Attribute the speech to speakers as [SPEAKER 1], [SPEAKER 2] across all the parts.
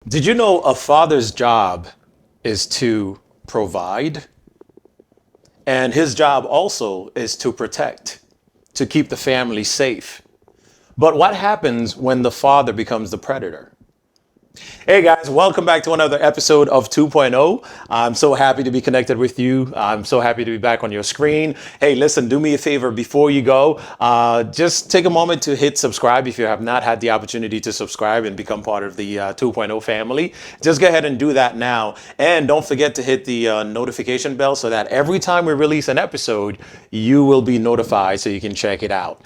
[SPEAKER 1] Did you know a father's job is to provide? And his job also is to protect, to keep the family safe. But what happens when the father becomes the predator? Hey guys, welcome back to another episode of 2.0. I'm so happy to be connected with you. I'm so happy to be back on your screen. Hey, listen, do me a favor before you go. Just take a moment to hit subscribe if you have not had the opportunity to subscribe and become part of the 2.0 family. Just go ahead and do that now. And don't forget to hit the notification bell so that every time we release an episode, you will be notified so you can check it out.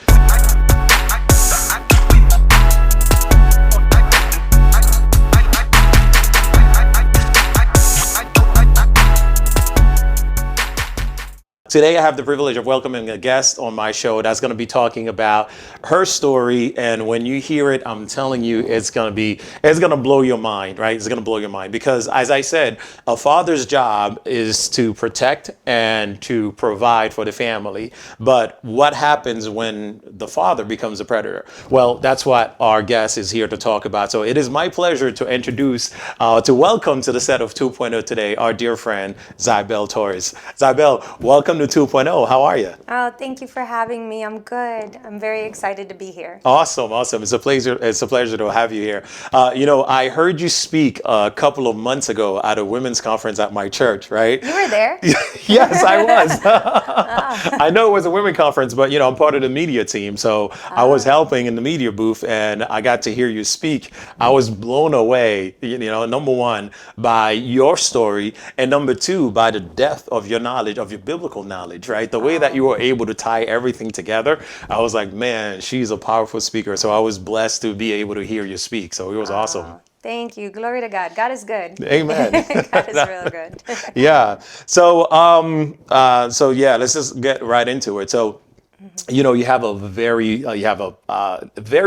[SPEAKER 1] Today, I have the privilege of welcoming a guest on my show that's going to be talking about her story. And when you hear it, I'm telling you, it's going to blow your mind, right? It's going to blow your mind because, as I said, a father's job is to protect and to provide for the family. But what happens when the father becomes a predator? Well, that's what our guest is here to talk about. So it is my pleasure to introduce, to welcome to the set of 2.0 today, our dear friend, Sel Torres. Sel, welcome to 2.0. How are you?
[SPEAKER 2] Oh, thank you for having me. I'm good. I'm very excited to be here.
[SPEAKER 1] Awesome, awesome. It's a pleasure. It's a pleasure to have you here. I heard you speak a couple of months ago at a women's conference at my church, right?
[SPEAKER 2] You were there?
[SPEAKER 1] Yes, I was. I know it was a women conference, but I'm part of the media team, so I was helping in the media booth, and I got to hear you speak. I was blown away. Number one, by your story, and number two, by the depth of your knowledge, of your biblical knowledge, right? The way that you were able to tie everything together, I was like, man, she's a powerful speaker. So I was blessed to be able to hear you speak. So it was awesome.
[SPEAKER 2] Thank you. Glory to God. God is good.
[SPEAKER 1] Amen.
[SPEAKER 2] God is real good.
[SPEAKER 1] Yeah. So yeah, let's just get right into it. So, you have a very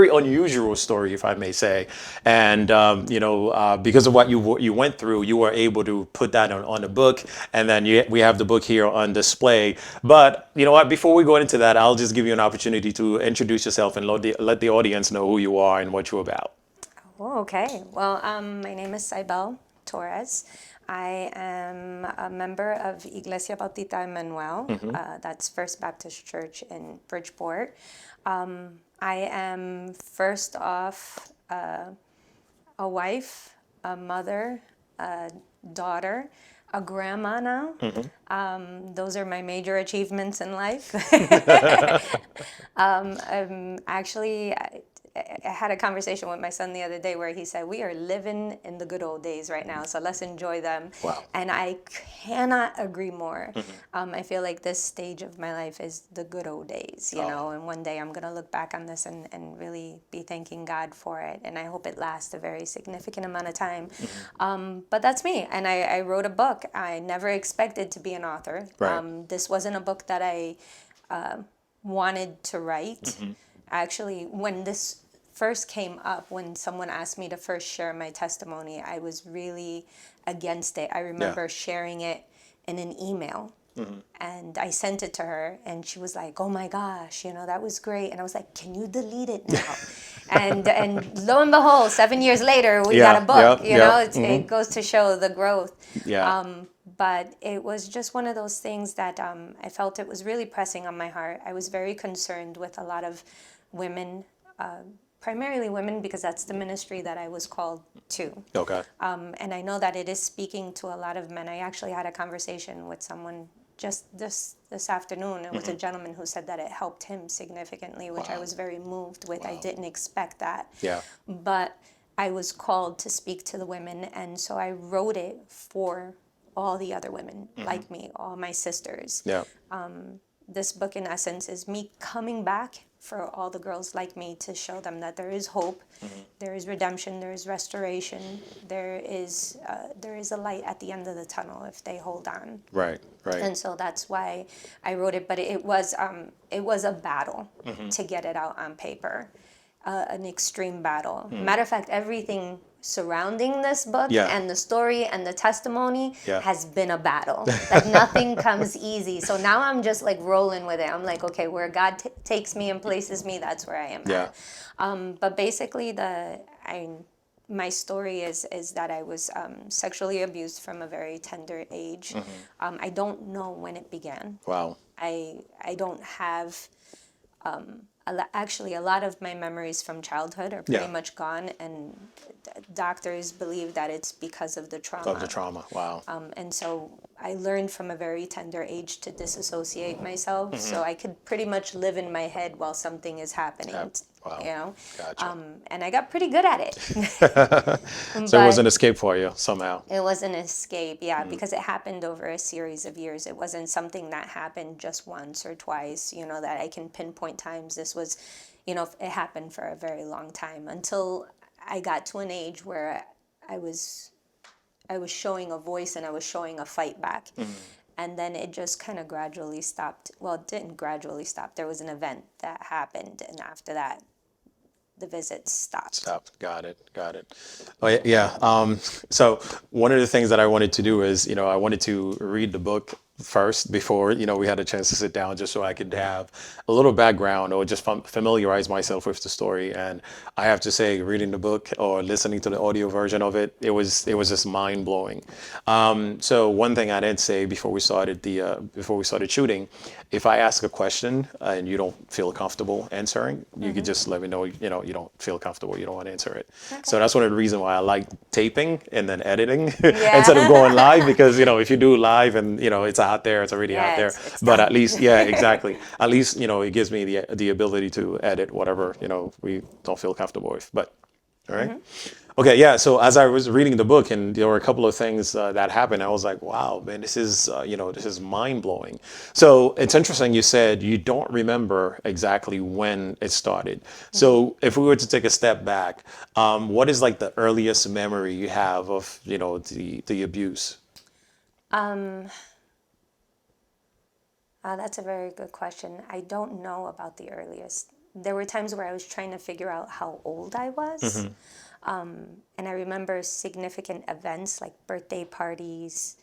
[SPEAKER 1] unusual story, if I may say, and because of what you went through, you were able to put that on a book, and then we have the book here on display. But you know what? Before we go into that, I'll just give you an opportunity to introduce yourself and let the audience know who you are and what you're about.
[SPEAKER 2] Oh, okay. Well, my name is Sel Torres. I am a member of Iglesia Bautista Emmanuel. That's First Baptist Church in Bridgeport. I am first off a wife, a mother, a daughter, a grandma now. Those are my major achievements in life. Actually, I had a conversation with my son the other day where he said, we are living in the good old days right now, so let's enjoy them.
[SPEAKER 1] Wow.
[SPEAKER 2] And I cannot agree more. I feel like this stage of my life is the good old days, you know, and one day I'm going to look back on this and really be thanking God for it. And I hope it lasts a very significant amount of time. But that's me. And I wrote a book. I never expected to be an author.
[SPEAKER 1] Right.
[SPEAKER 2] This wasn't a book that I wanted to write. Actually, when this first came up, when someone asked me to first share my testimony, I was really against it. I remember sharing it in an email. And I sent it to her, and she was like, oh my gosh, that was great. And I was like, can you delete it now? and lo and behold, 7 years later, we got a book. It goes to show the growth. But it was just one of those things that I felt it was really pressing on my heart. I was very concerned with a lot of women, primarily women, because that's the ministry that I was called to.
[SPEAKER 1] Okay.
[SPEAKER 2] And I know that it is speaking to a lot of men. I actually had a conversation with someone just this afternoon. It was a gentleman who said that it helped him significantly, which I was very moved with. I didn't expect that.
[SPEAKER 1] Yeah.
[SPEAKER 2] But I was called to speak to the women, and so I wrote it for all the other women like me, all my sisters.
[SPEAKER 1] Yeah.
[SPEAKER 2] This book, in essence, is me coming back for all the girls like me to show them that there is hope, there is redemption, there is restoration, there is a light at the end of the tunnel if they hold on.
[SPEAKER 1] Right. Right.
[SPEAKER 2] And so that's why I wrote it. But it was a battle to get it out on paper, an extreme battle. Matter of fact, everything surrounding this book and the story and the testimony has been a battle. Like nothing comes easy. So now I'm just like rolling with it. I'm like, okay, where God takes me and places me, that's where I am at. But basically my story is that I was sexually abused from a very tender age. I don't know when it began.
[SPEAKER 1] Wow.
[SPEAKER 2] I don't have actually a lot of my memories from childhood are pretty
[SPEAKER 1] Yeah.
[SPEAKER 2] much gone, and doctors believe that it's because of the trauma.
[SPEAKER 1] Of the trauma. Wow.
[SPEAKER 2] And so I learned from a very tender age to disassociate myself, so I could pretty much live in my head while something is happening.
[SPEAKER 1] Yep. Wow.
[SPEAKER 2] You know,
[SPEAKER 1] Gotcha.
[SPEAKER 2] and I got pretty good at it.
[SPEAKER 1] So it was an
[SPEAKER 2] But
[SPEAKER 1] escape for you somehow.
[SPEAKER 2] it was an escape, yeah, because it happened over a series of years. It wasn't something that happened just once or twice, that I can pinpoint times. This was, it happened for a very long time until I got to an age where I was showing a voice and I was showing a fight back. And then it just kind of gradually stopped. Well, it didn't gradually stop. There was an event that happened, and after that, the visits stopped.
[SPEAKER 1] Stop. Got it. Got it. Oh, yeah. So one of the things that I wanted to do is, I wanted to read the book first before, we had a chance to sit down, just so I could have a little background or just familiarize myself with the story. And I have to say, reading the book or listening to the audio version of it, it was just mind blowing. So one thing I did say before we started shooting, if I ask a question and you don't feel comfortable answering, you could just let me know, you don't feel comfortable, you don't want to answer it.
[SPEAKER 2] Okay.
[SPEAKER 1] So that's one of the reasons why I like taping and then editing instead of going live, because, if you do live and, it's out there, it's already out there.
[SPEAKER 2] It's
[SPEAKER 1] But
[SPEAKER 2] done.
[SPEAKER 1] at least, yeah, exactly. At least, it gives me the ability to edit whatever, we don't feel comfortable with. But, all right. Okay, yeah. So as I was reading the book, and there were a couple of things that happened, I was like, "Wow, man, this is this is mind blowing." So it's interesting. You said you don't remember exactly when it started. So if we were to take a step back, what is like the earliest memory you have of the abuse?
[SPEAKER 2] That's a very good question. I don't know about the earliest. There were times where I was trying to figure out how old I was. And I remember significant events like birthday parties,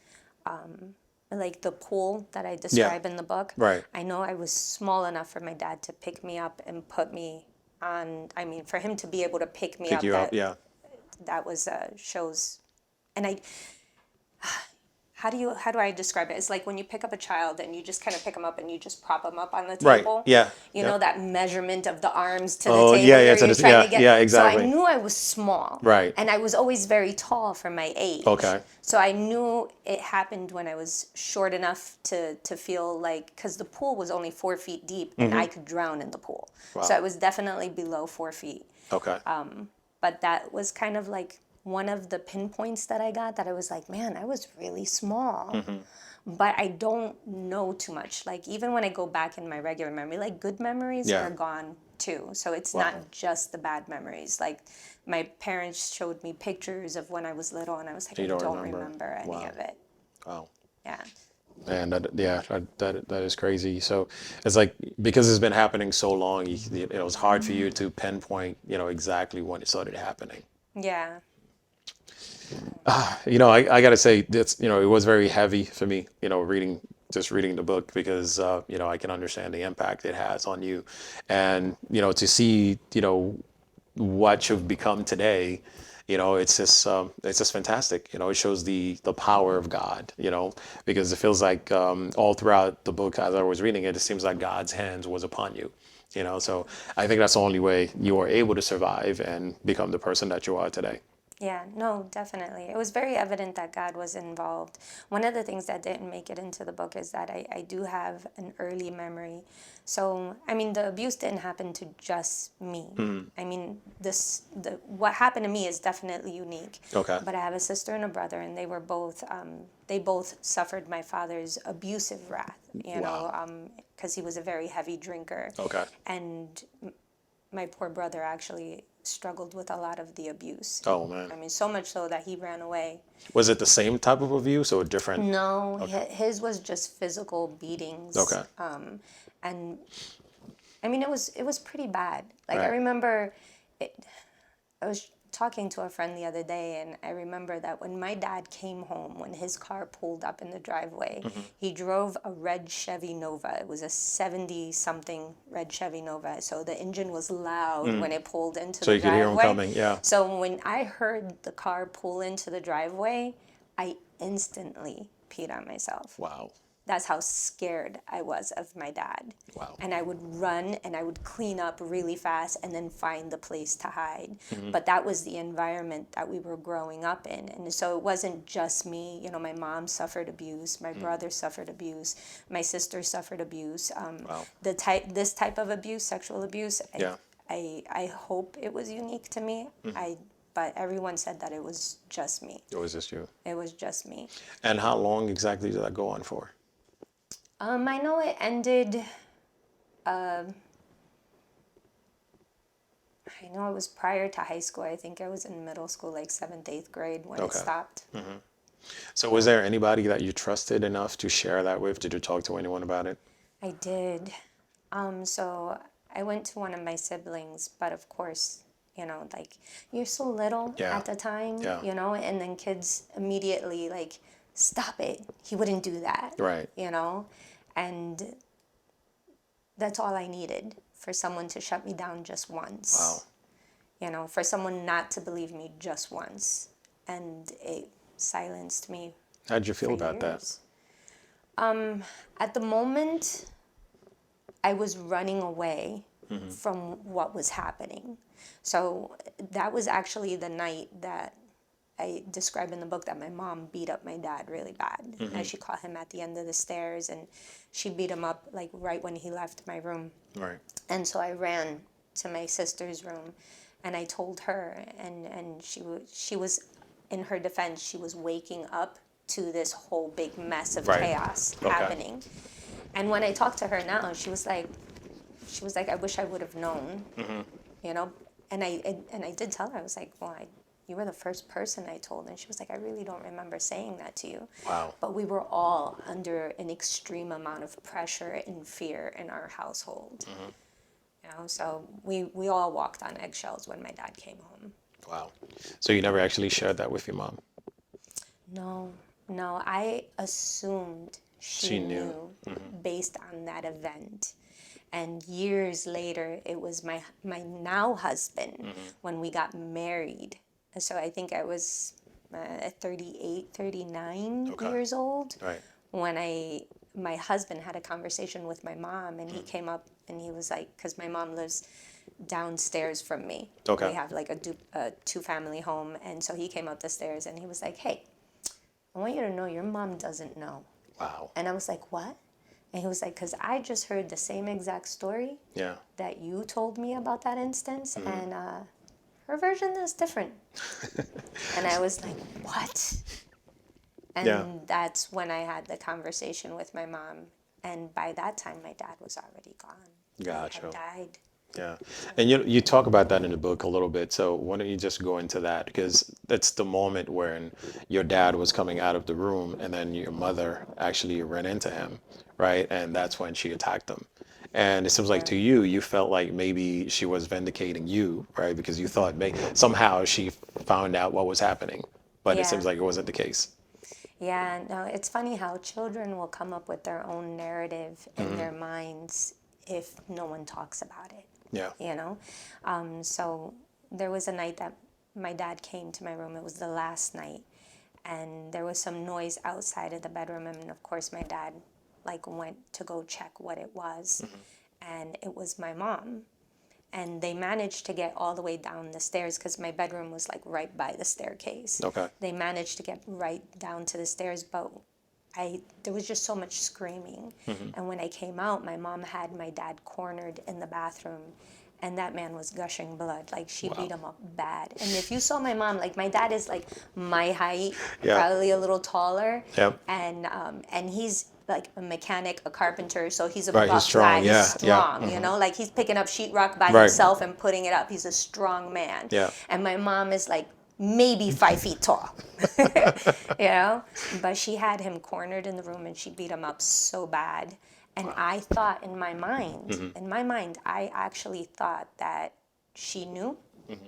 [SPEAKER 2] like the pool that I describe in the book.
[SPEAKER 1] Right.
[SPEAKER 2] I know I was small enough for my dad to pick me up and put me on, for him to be able to pick me
[SPEAKER 1] Pick
[SPEAKER 2] up.
[SPEAKER 1] you up, yeah.
[SPEAKER 2] That was shows. And how do I describe it? It's like when you pick up a child and you just kind of pick them up and you just prop them up on the
[SPEAKER 1] Right.
[SPEAKER 2] table.
[SPEAKER 1] Yeah.
[SPEAKER 2] You know, that measurement of the arms to the
[SPEAKER 1] Oh,
[SPEAKER 2] table.
[SPEAKER 1] yeah,
[SPEAKER 2] where
[SPEAKER 1] yeah,
[SPEAKER 2] you're trying to get.
[SPEAKER 1] yeah, exactly.
[SPEAKER 2] So I knew I was small.
[SPEAKER 1] Right.
[SPEAKER 2] And I was always very tall for my age.
[SPEAKER 1] Okay.
[SPEAKER 2] So I knew it happened when I was short enough to feel like, because the pool was only 4 feet deep and I could drown in the pool.
[SPEAKER 1] Wow.
[SPEAKER 2] So I was definitely below 4 feet.
[SPEAKER 1] Okay.
[SPEAKER 2] But that was kind of like one of the pinpoints that I got, that I was like, man, I was really small. But I don't know too much. Like, even when I go back in my regular memory, like, good memories are gone too. So it's not just the bad memories. Like, my parents showed me pictures of when I was little, and I was like, I don't remember any of it.
[SPEAKER 1] Wow.
[SPEAKER 2] Yeah.
[SPEAKER 1] And that is crazy. So it's like, because it's been happening so long, it was hard for you to pinpoint, exactly when it started happening.
[SPEAKER 2] Yeah.
[SPEAKER 1] I got to say, that's, it was very heavy for me, reading the book, because, I can understand the impact it has on you. And, to see, what you've become today, it's just fantastic. It shows the power of God, because it feels like all throughout the book, as I was reading it, it seems like God's hands was upon you. So I think that's the only way you were able to survive and become the person that you are today.
[SPEAKER 2] Yeah, no, definitely. It was very evident that God was involved. One of the things that didn't make it into the book is that I do have an early memory. So, the abuse didn't happen to just me. What happened to me is definitely unique.
[SPEAKER 1] Okay.
[SPEAKER 2] But I have a sister and a brother, and they both suffered my father's abusive wrath, because he was a very heavy drinker.
[SPEAKER 1] Okay.
[SPEAKER 2] And my poor brother actually struggled with a lot of the abuse.
[SPEAKER 1] Oh, man.
[SPEAKER 2] So much so that he ran away.
[SPEAKER 1] Was it the same type of abuse or different?
[SPEAKER 2] No, his was just physical beatings.
[SPEAKER 1] Okay.
[SPEAKER 2] And it was pretty bad. Like,
[SPEAKER 1] Right.
[SPEAKER 2] I remember talking to a friend the other day, and I remember that when my dad came home, when his car pulled up in the driveway, he drove a red Chevy Nova. It was a 70-something red Chevy Nova, so the engine was loud when it pulled into
[SPEAKER 1] So
[SPEAKER 2] the
[SPEAKER 1] you could hear him
[SPEAKER 2] driveway.
[SPEAKER 1] coming, yeah.
[SPEAKER 2] So when I heard the car pull into the driveway, I instantly peed on myself.
[SPEAKER 1] Wow.
[SPEAKER 2] That's how scared I was of my dad.
[SPEAKER 1] Wow.
[SPEAKER 2] And I would run and I would clean up really fast and then find the place to hide.
[SPEAKER 1] Mm-hmm.
[SPEAKER 2] But that was the environment that we were growing up in. And so it wasn't just me. You know, my mom suffered abuse. My brother suffered abuse. My sister suffered abuse.
[SPEAKER 1] Wow.
[SPEAKER 2] This type of abuse, sexual abuse,
[SPEAKER 1] Yeah.
[SPEAKER 2] I hope it was unique to me. But everyone said that it was just me.
[SPEAKER 1] It was just you.
[SPEAKER 2] It was just me.
[SPEAKER 1] And how long exactly did that go on for?
[SPEAKER 2] I know it ended, I know it was prior to high school. I think I was in middle school, like 7th, 8th grade when it stopped.
[SPEAKER 1] So was there anybody that you trusted enough to share that with? Did you talk to anyone about it?
[SPEAKER 2] I did. So I went to one of my siblings, but of course, you know, like, you're so little at the time, you know, and then kids immediately, like, stop it. He wouldn't do that.
[SPEAKER 1] Right.
[SPEAKER 2] You know? And that's all I needed, for someone to shut me down just once.
[SPEAKER 1] Wow.
[SPEAKER 2] You know, for someone not to believe me just once. And it silenced me.
[SPEAKER 1] How'd you feel about that?
[SPEAKER 2] At the moment, I was running away from what was happening. So that was actually the night that I describe in the book that my mom beat up my dad really bad. And she caught him at the end of the stairs, and she beat him up like right when he left my room.
[SPEAKER 1] Right.
[SPEAKER 2] And so I ran to my sister's room, and I told her, and she was, in her defense, she was waking up to this whole big mess of chaos happening. And when I talked to her now, she was like, I wish I would have known, you know. And I did tell her, I was like, well, you were the first person I told. And she was like, I really don't remember saying that to you.
[SPEAKER 1] Wow.
[SPEAKER 2] But we were all under an extreme amount of pressure and fear in our household. You know, so we all walked on eggshells when my dad came home.
[SPEAKER 1] Wow. So you never actually shared that with your mom?
[SPEAKER 2] No, I assumed she knew based on that event. And years later, it was my now husband when we got married. So I think I was 38, 39 years old when my husband had a conversation with my mom, and he came up and he was like, because my mom lives downstairs from me. We have like a two-family home, and so he came up the stairs and he was like, hey, I want you to know your mom doesn't know.
[SPEAKER 1] Wow.
[SPEAKER 2] And I was like, what? And he was like, because I just heard the same exact story that you told me about that instance, and her version is different. And I was like, what? And that's when I had the conversation with my mom. And by that time, my dad was already gone.
[SPEAKER 1] Gotcha.
[SPEAKER 2] He had died.
[SPEAKER 1] Yeah. And you talk about that in the book a little bit. So why don't you just go into that? Because that's the moment when your dad was coming out of the room and then your mother actually ran into him, right? And that's when she attacked him. And it seems like to you, you felt like maybe she was vindicating you, right? Because you thought somehow she found out what was happening. But it seems like it wasn't the case.
[SPEAKER 2] Yeah, no, it's funny how children will come up with their own narrative in their minds if no one talks about it.
[SPEAKER 1] Yeah.
[SPEAKER 2] You know? So there was a night that my dad came to my room. It was the last night. And there was some noise outside of the bedroom. And of course, my dad went to go check what it was. And it was my mom. And they managed to get all the way down the stairs because my bedroom was right by the staircase.
[SPEAKER 1] Okay.
[SPEAKER 2] They managed to get right down to the stairs, but there was just so much screaming. And when I came out, my mom had my dad cornered in the bathroom, and that man was gushing blood. She beat him up bad. And if you saw my mom, my dad is my height, probably a little taller.
[SPEAKER 1] Yep.
[SPEAKER 2] And he's a mechanic, a carpenter, so he's a
[SPEAKER 1] He's strong,
[SPEAKER 2] guy. He's strong, you know, he's picking up sheetrock by himself and putting it up. He's a strong man.
[SPEAKER 1] Yeah.
[SPEAKER 2] And my mom is maybe 5 feet tall, you know, but she had him cornered in the room and she beat him up so bad. And I thought in my mind, I actually thought that she knew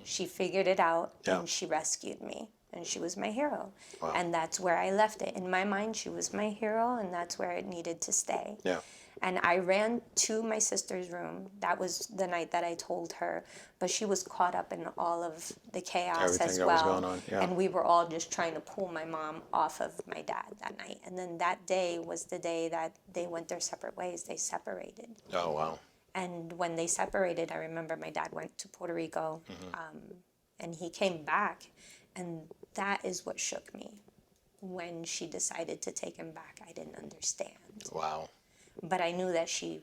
[SPEAKER 2] She figured it out,
[SPEAKER 1] Yeah.
[SPEAKER 2] and she rescued me, and she was my hero.
[SPEAKER 1] Wow.
[SPEAKER 2] And that's where I left it. In my mind, she was my hero, and that's where it needed to stay.
[SPEAKER 1] Yeah.
[SPEAKER 2] And I ran to my sister's room. That was the night that I told her, but she was caught up in all of the chaos
[SPEAKER 1] Everything
[SPEAKER 2] as
[SPEAKER 1] that
[SPEAKER 2] well.
[SPEAKER 1] was going on, yeah.
[SPEAKER 2] And we were all just trying to pull my mom off of my dad that night. And then that day was the day that they went their separate ways. They separated.
[SPEAKER 1] Oh, wow.
[SPEAKER 2] And when they separated, I remember my dad went to Puerto Rico, and he came back, and that is what shook me. When she decided to take him back, I didn't understand.
[SPEAKER 1] Wow.
[SPEAKER 2] But I knew that she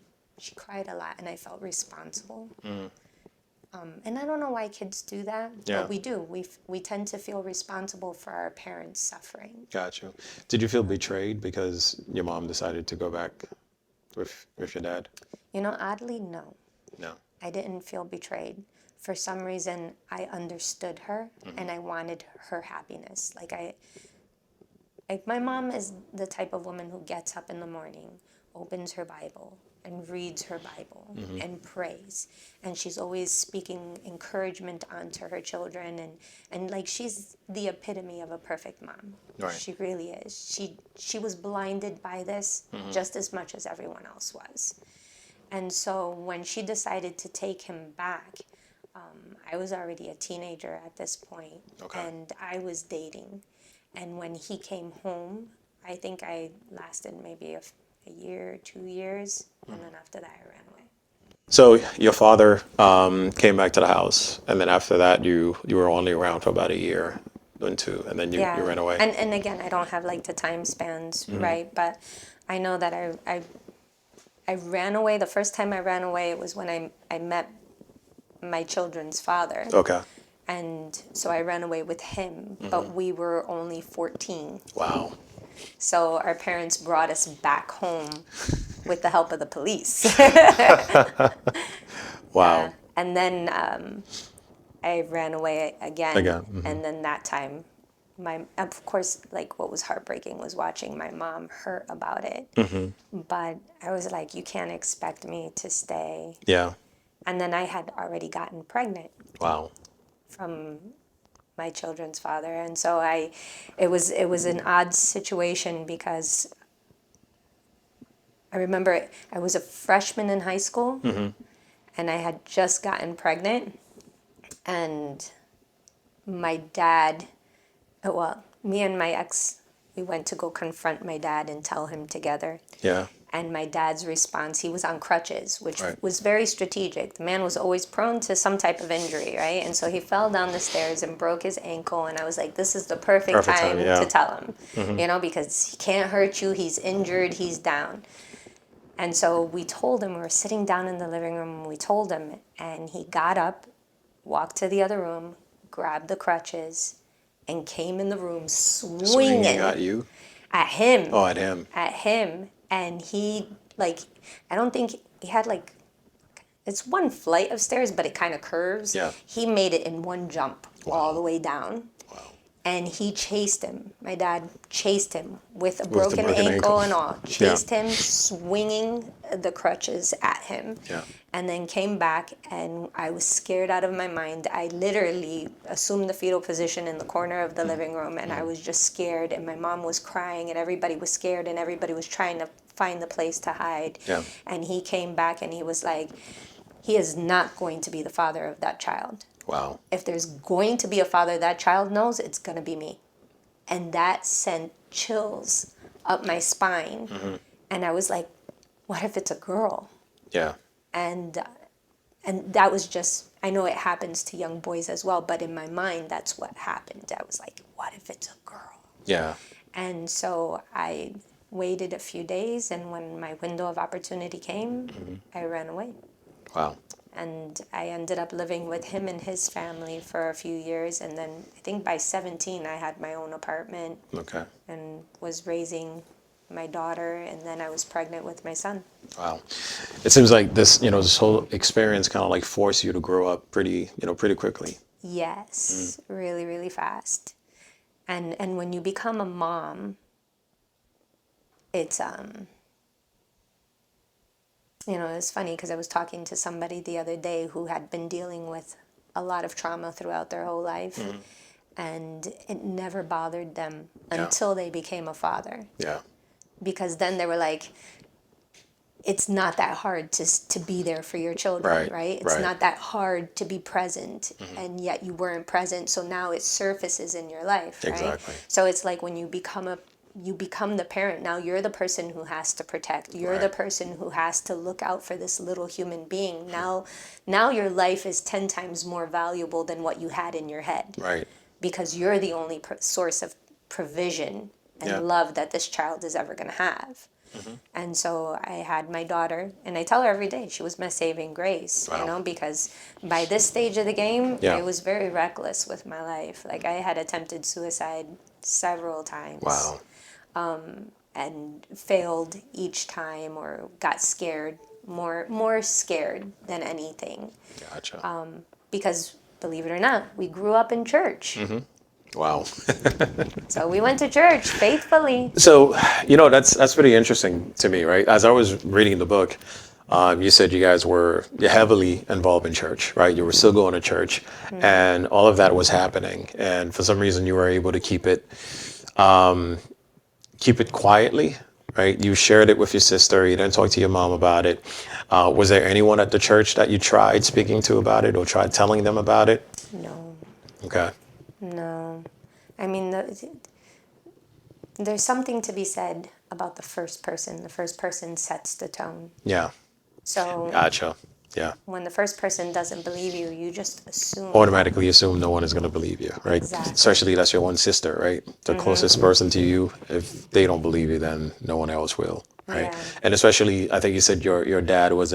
[SPEAKER 2] cried a lot, and I felt responsible. And I don't know why kids do that,
[SPEAKER 1] Yeah.
[SPEAKER 2] but we do. We tend to feel responsible for our parents' suffering.
[SPEAKER 1] Got you. Did you feel betrayed because your mom decided to go back with your dad?
[SPEAKER 2] You know, oddly, no.
[SPEAKER 1] No.
[SPEAKER 2] I didn't feel betrayed. For some reason, I understood her, and I wanted her happiness. Like my mom is the type of woman who gets up in the morning, opens her Bible, and reads her Bible and prays. And she's always speaking encouragement onto her children, and like she's the epitome of a perfect mom.
[SPEAKER 1] Right.
[SPEAKER 2] She really is. She was blinded by this just as much as everyone else was. And so when she decided to take him back, I was already a teenager at this point,
[SPEAKER 1] Okay.
[SPEAKER 2] and I was dating. And when he came home, I think I lasted maybe a year, 2 years, and then after that I ran away.
[SPEAKER 1] So your father came back to the house, and then after that, you were only around for about a year, and two, and then you ran away.
[SPEAKER 2] And again, I don't have like the time spans, right? But I know that I ran away. The first time I ran away, it was when I met my children's father.
[SPEAKER 1] Okay.
[SPEAKER 2] And so I ran away with him, but we were only 14.
[SPEAKER 1] Wow.
[SPEAKER 2] So our parents brought us back home with the help of the police.
[SPEAKER 1] Wow.
[SPEAKER 2] And then I ran away again. And then that time, of course, like what was heartbreaking was watching my mom hurt about it. But I was like, you can't expect me to stay.
[SPEAKER 1] Yeah.
[SPEAKER 2] And then I had already gotten pregnant
[SPEAKER 1] Wow.
[SPEAKER 2] from my children's father, and so it was an odd situation because I remember I was a freshman in high school, and I had just gotten pregnant, and my dad, well, me and my ex, we went to go confront my dad and tell him together.
[SPEAKER 1] Yeah.
[SPEAKER 2] And my dad's response, he was on crutches, which
[SPEAKER 1] Right.
[SPEAKER 2] was very strategic. The man was always prone to some type of injury, right? And so he fell down the stairs and broke his ankle. And I was like, this is the perfect time
[SPEAKER 1] yeah.
[SPEAKER 2] to tell him, you know, because he can't hurt you. He's injured. He's down. And so we told him, we were sitting down in the living room, and we told him, and he got up, walked to the other room, grabbed the crutches, and came in the room swinging
[SPEAKER 1] at you?
[SPEAKER 2] at him.
[SPEAKER 1] Oh, at him.
[SPEAKER 2] At him. And he, like, I don't think he had, like, it's one flight of stairs, but it kind of curves.
[SPEAKER 1] Yeah.
[SPEAKER 2] He made it in one jump all the way down.
[SPEAKER 1] Wow.
[SPEAKER 2] And he chased him. My dad chased him with a
[SPEAKER 1] the
[SPEAKER 2] broken
[SPEAKER 1] broken ankle.
[SPEAKER 2] ankle and all. Chased him, swinging the crutches at him.
[SPEAKER 1] Yeah.
[SPEAKER 2] And then came back, and I was scared out of my mind. I literally assumed the fetal position in the corner of the living room, and I was just scared, and my mom was crying, and everybody was scared, and everybody was trying to find the place to hide.
[SPEAKER 1] Yeah.
[SPEAKER 2] And he came back, and he was like, he is not going to be the father of that child.
[SPEAKER 1] Wow.
[SPEAKER 2] If there's going to be a father that child knows, it's going to be me. And that sent chills up my spine. And I was like, what if it's a girl?
[SPEAKER 1] Yeah.
[SPEAKER 2] And that was just, I know it happens to young boys as well, but in my mind, that's what happened. I was like, what if it's a girl?
[SPEAKER 1] Yeah.
[SPEAKER 2] And so I waited a few days, and when my window of opportunity came, I ran away.
[SPEAKER 1] Wow.
[SPEAKER 2] And I ended up living with him and his family for a few years, and then I think by 17 I had my own apartment.
[SPEAKER 1] Okay.
[SPEAKER 2] And was raising my daughter, and then I was pregnant with my son.
[SPEAKER 1] Wow. It seems like this, this whole experience kind of like forced you to grow up pretty quickly.
[SPEAKER 2] Yes, really, really fast. And when you become a mom, it's it's funny because I was talking to somebody the other day who had been dealing with a lot of trauma throughout their whole life. And it never bothered them until they became a father.
[SPEAKER 1] Yeah.
[SPEAKER 2] Because then they were like, it's not that hard to be there for your children, right? It's
[SPEAKER 1] Right.
[SPEAKER 2] not that hard to be present, and yet you weren't present, so now it surfaces in your life, right?
[SPEAKER 1] Exactly.
[SPEAKER 2] So it's like when you become the parent, now you're the person who has to protect. You're the person who has to look out for this little human being. Now your life is 10 times more valuable than what you had in your head.
[SPEAKER 1] Right.
[SPEAKER 2] Because you're the only source of provision and love that this child is ever going to have. And so I had my daughter, and I tell her every day she was my saving grace, because by this stage of the game, I was very reckless with my life. Like, I had attempted suicide several times.
[SPEAKER 1] Wow.
[SPEAKER 2] And failed each time, or got scared, more scared than anything.
[SPEAKER 1] Gotcha.
[SPEAKER 2] Because, believe it or not, we grew up in church.
[SPEAKER 1] Wow.
[SPEAKER 2] So we went to church faithfully.
[SPEAKER 1] So, that's pretty interesting to me, right? As I was reading the book, you said you guys were heavily involved in church, right? You were still going to church, and all of that was happening. And for some reason, you were able to keep it quietly, right? You shared it with your sister. You didn't talk to your mom about it. Was there anyone at the church that you tried speaking to about it or tried telling them about it?
[SPEAKER 2] No.
[SPEAKER 1] Okay.
[SPEAKER 2] No. I mean, there's something to be said about the first person. The first person sets the tone.
[SPEAKER 1] Yeah.
[SPEAKER 2] So
[SPEAKER 1] Gotcha. Yeah.
[SPEAKER 2] when the first person doesn't believe you, you just assume.
[SPEAKER 1] Automatically assume no one is going to believe you, right?
[SPEAKER 2] Exactly.
[SPEAKER 1] Especially that's your one sister, right? The closest person to you. If they don't believe you, then no one else will, right?
[SPEAKER 2] Yeah.
[SPEAKER 1] And especially, I think you said your dad held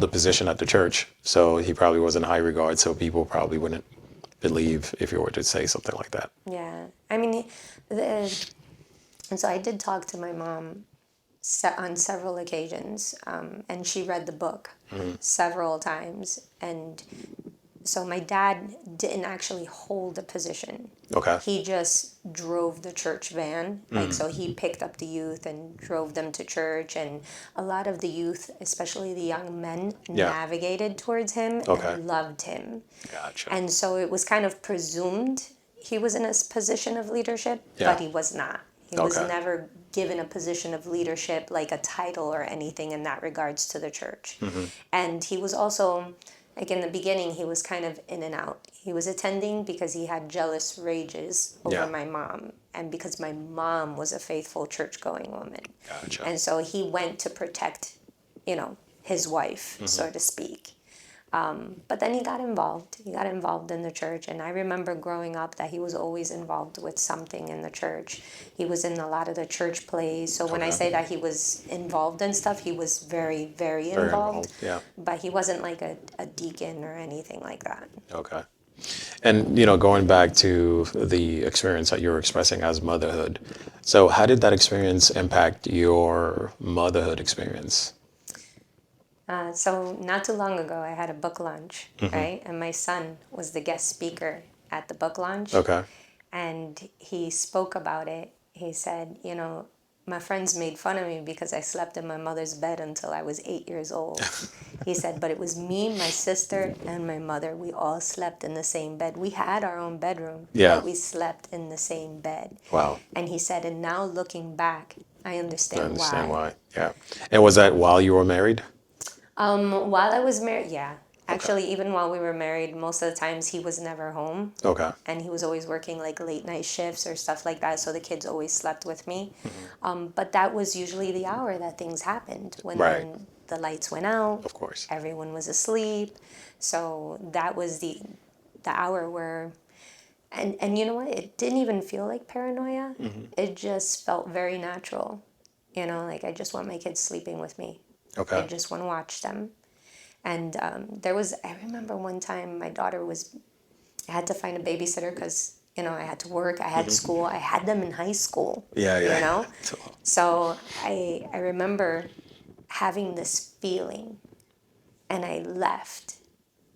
[SPEAKER 1] a position at the church, so he probably was in high regard. So people probably wouldn't believe if you were to say something like that.
[SPEAKER 2] Yeah. I mean, and so I did talk to my mom on several occasions, and she read the book several times. And so my dad didn't actually hold a position.
[SPEAKER 1] Okay.
[SPEAKER 2] He just drove the church van. So he picked up the youth and drove them to church. And a lot of the youth, especially the young men, navigated towards him and loved him.
[SPEAKER 1] Gotcha.
[SPEAKER 2] And so it was kind of presumed he was in a position of leadership, but he was not. He was never given a position of leadership, like a title or anything in that regards to the church. And he was also, like in the beginning, he was kind of in and out. He was attending because he had jealous rages over my mom, and because my mom was a faithful church-going woman.
[SPEAKER 1] Gotcha.
[SPEAKER 2] And so he went to protect, his wife, so to speak. But then he got involved. He got involved in the church. And I remember growing up that he was always involved with something in the church. He was in a lot of the church plays. So when I say that he was involved in stuff, he was very, very involved.
[SPEAKER 1] Yeah.
[SPEAKER 2] But he wasn't like a deacon or anything like that.
[SPEAKER 1] Okay. And, going back to the experience that you were expressing as motherhood. So how did that experience impact your motherhood experience?
[SPEAKER 2] So not too long ago, I had a book launch, right? And my son was the guest speaker at the book launch.
[SPEAKER 1] Okay.
[SPEAKER 2] And he spoke about it. He said, my friends made fun of me because I slept in my mother's bed until I was 8 years old. He said, but it was me, my sister, and my mother. We all slept in the same bed. We had our own bedroom, but we slept in the same bed.
[SPEAKER 1] Wow.
[SPEAKER 2] And he said, and now looking back, I understand
[SPEAKER 1] why. Yeah. And was that while you were married?
[SPEAKER 2] While I was married, yeah. Actually, even while we were married, most of the times he was never home.
[SPEAKER 1] Okay.
[SPEAKER 2] And he was always working like late night shifts or stuff like that, so the kids always slept with me. But that was usually the hour that things happened, when the lights went out.
[SPEAKER 1] Of course.
[SPEAKER 2] Everyone was asleep. So that was the hour where, and you know what? It didn't even feel like paranoia. It just felt very natural. Like I just want my kids sleeping with me.
[SPEAKER 1] Okay.
[SPEAKER 2] I just want to watch them. And I remember one time my daughter I had to find a babysitter because, I had to work, I had school, I had them in high school.
[SPEAKER 1] Yeah.
[SPEAKER 2] So I remember having this feeling, and I left,